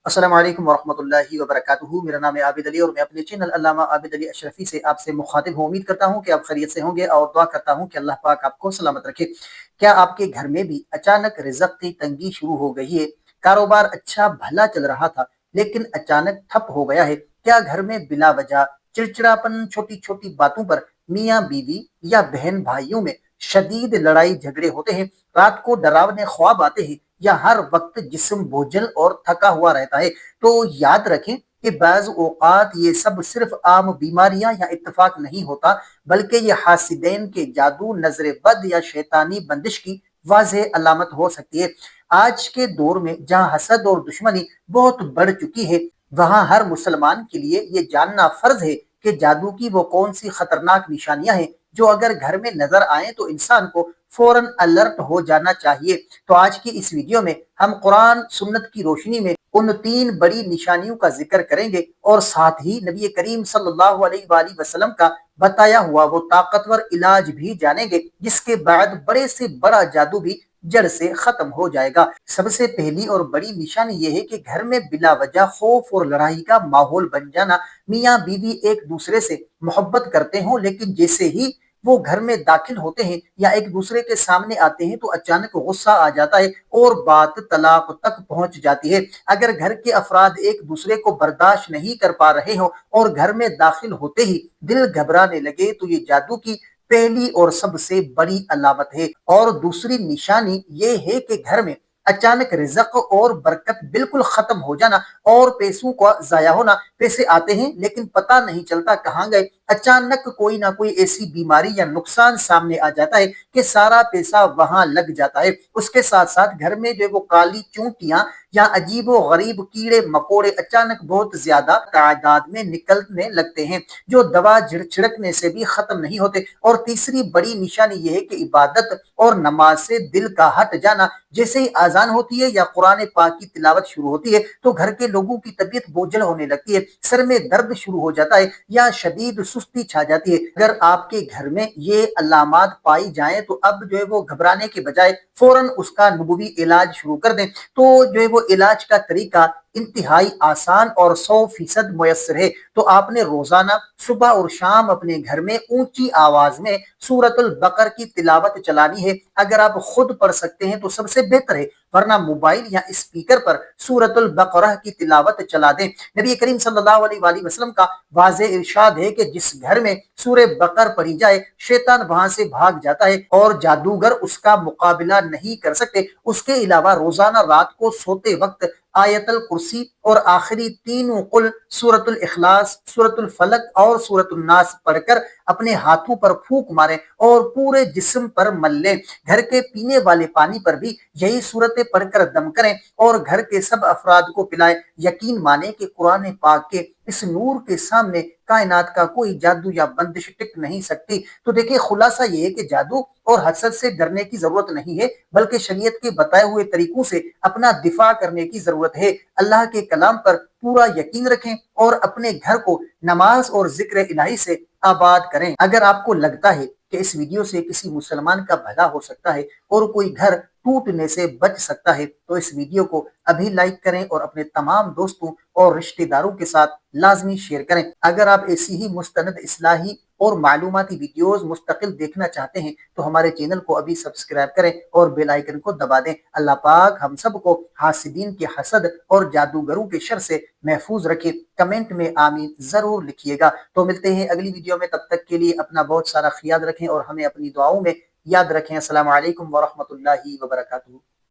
السلام علیکم ورحمۃ اللہ وبرکاتہ۔ میرا نام ہے عابد علی اور میں اپنے چینل علامہ عابد علی اشرفی سے آپ سے مخاطب ہوں۔ امید کرتا ہوں کہ آپ خیریت سے ہوں گے اور دعا کرتا ہوں کہ اللہ پاک آپ کو سلامت رکھے۔ کیا آپ کے گھر میں بھی اچانک رزق کی تنگی شروع ہو گئی ہے؟ کاروبار اچھا بھلا چل رہا تھا لیکن اچانک ٹھپ ہو گیا ہے؟ کیا گھر میں بلا وجہ چڑچڑاپن، چھوٹی چھوٹی باتوں پر میاں بیوی یا بہن بھائیوں میں شدید لڑائی جھگڑے ہوتے ہیں؟ رات کو ڈراونے خواب آتے ہیں یا ہر وقت جسم بوجھل اور تھکا ہوا رہتا ہے؟ تو یاد رکھیں کہ بعض اوقات یہ سب صرف عام بیماریاں یا اتفاق نہیں ہوتا، بلکہ یہ حاسدین کے جادو، نظر بد یا شیطانی بندش کی واضح علامت ہو سکتی ہے۔ آج کے دور میں جہاں حسد اور دشمنی بہت بڑھ چکی ہے، وہاں ہر مسلمان کے لیے یہ جاننا فرض ہے کہ جادو کی وہ کون سی خطرناک نشانیاں ہیں جو اگر گھر میں نظر آئیں تو انسان کو فوراً الرٹ ہو جانا چاہیے۔ تو آج کی اس ویڈیو میں ہم قرآن سنت کی روشنی میں ان 3 بڑی نشانیوں کا ذکر کریں گے اور ساتھ ہی نبی کریم صلی اللہ علیہ وآلہ وسلم کا بتایا ہوا وہ طاقتور علاج بھی جانیں گے جس کے بعد بڑے سے بڑا جادو بھی جڑ سے ختم ہو جائے گا۔ سب سے پہلی اور بڑی نشانی یہ ہے کہ گھر میں بلا وجہ خوف اور لڑائی کا ماحول بن جانا۔ میاں بیوی ایک دوسرے سے محبت کرتے ہوں لیکن جیسے ہی وہ گھر میں داخل ہوتے ہیں یا ایک دوسرے کے سامنے آتے ہیں تو اچانک غصہ آ جاتا ہے اور بات طلاق تک پہنچ جاتی ہے۔ اگر گھر کے افراد ایک دوسرے کو برداشت نہیں کر پا رہے ہوں اور گھر میں داخل ہوتے ہی دل گھبرانے لگے تو یہ جادو کی پہلی اور سب سے بڑی علامت ہے۔ اور دوسری نشانی یہ ہے کہ گھر میں اچانک رزق اور برکت بالکل ختم ہو جانا اور پیسوں کا ضائع ہونا۔ پیسے آتے ہیں لیکن پتہ نہیں چلتا کہاں گئے۔ اچانک کوئی نہ کوئی ایسی بیماری یا نقصان سامنے آ جاتا ہے کہ سارا پیسہ وہاں لگ جاتا ہے۔ اس کے ساتھ ساتھ گھر میں جو وہ کالی چونٹیاں یا عجیب و غریب کیڑے مکوڑے اچانک بہت زیادہ تعداد میں نکلنے لگتے ہیں جو دوا چھڑکنے سے بھی ختم نہیں ہوتے۔ اور تیسری بڑی نشانی یہ ہے کہ عبادت اور نماز سے دل کا ہٹ جانا۔ جیسے ہی اذان ہوتی ہے یا قرآن پاک کی تلاوت شروع ہوتی ہے تو گھر کے لوگوں کی طبیعت بوجھل ہونے لگتی ہے، سر میں درد شروع ہو جاتا ہے یا شدید سستی چھا جاتی ہے۔ اگر آپ کے گھر میں یہ علامات پائی جائیں تو اب جو ہے وہ گھبرانے کے بجائے فوراً اس کا نبوی علاج شروع کر دیں۔ تو جو ہے وہ علاج کا طریقہ انتہائی آسان اور 100% میسر ہے۔ تو آپ نے روزانہ صبح اور شام اپنے گھر میں اونچی آواز میں سورۃ البقرہ کی تلاوت چلانی ہے۔ اگر آپ خود پڑھ سکتے ہیں تو سب سے بہتر ہے، ورنہ موبائل یا اسپیکر پر سورۃ البقرہ کی تلاوت چلا دیں۔ نبی کریم صلی اللہ علیہ وآلہ وسلم کا واضح ارشاد ہے کہ جس گھر میں سورہ بقرہ پڑھی جائے شیطان وہاں سے بھاگ جاتا ہے اور جادوگر اس کا مقابلہ نہیں کر سکتے۔ اس کے علاوہ روزانہ رات کو سوتے وقت آیت الکرسی اور آخری تینوں قل، سورۃ الاخلاص، سورۃ الفلق اور سورۃ الناس پڑھ کر اپنے ہاتھوں پر پھونک ماریں اور پورے جسم پر مل لیں۔ گھر کے پینے والے پانی پر بھی یہی صورتیں پڑھ کر دم کریں اور گھر کے سب افراد کو پلائیں۔ یقین مانیں کہ قرآن پاک کے اس نور کے سامنے کائنات کا کوئی جادو یا بندش ٹک نہیں سکتی۔ تو دیکھیں، خلاصہ یہ ہے کہ جادو اور حسد سے ڈرنے کی ضرورت نہیں ہے، بلکہ شریعت کے بتائے ہوئے طریقوں سے اپنا دفاع کرنے کی ضرورت ہے۔ اللہ کے کلام پر پورا یقین رکھیں اور اپنے گھر کو نماز اور ذکر الہی سے آباد کریں۔ اگر آپ کو لگتا ہے کہ اس ویڈیو سے کسی مسلمان کا بھلا ہو سکتا ہے اور کوئی گھر ٹوٹنے سے بچ سکتا ہے تو اس ویڈیو کو ابھی لائک کریں اور اپنے تمام دوستوں اور رشتہ داروں کے ساتھ لازمی شیئر کریں۔ اگر آپ ایسی ہی مستند اصلاحی اور معلوماتی ویڈیوز مستقل دیکھنا چاہتے ہیں تو ہمارے چینل کو ابھی سبسکرائب کریں اور بیل آئیکن کو دبا دیں۔ اللہ پاک ہم سب کو حاسدین کے حسد اور جادوگروں کے شر سے محفوظ رکھے۔ کمنٹ میں آمین ضرور لکھیے گا۔ تو ملتے ہیں اگلی ویڈیو میں، تب تک کے لیے اپنا بہت سارا خیال رکھیں اور ہمیں اپنی دعاؤں میں یاد رکھیں۔ السلام علیکم ورحمۃ اللہ وبرکاتہ۔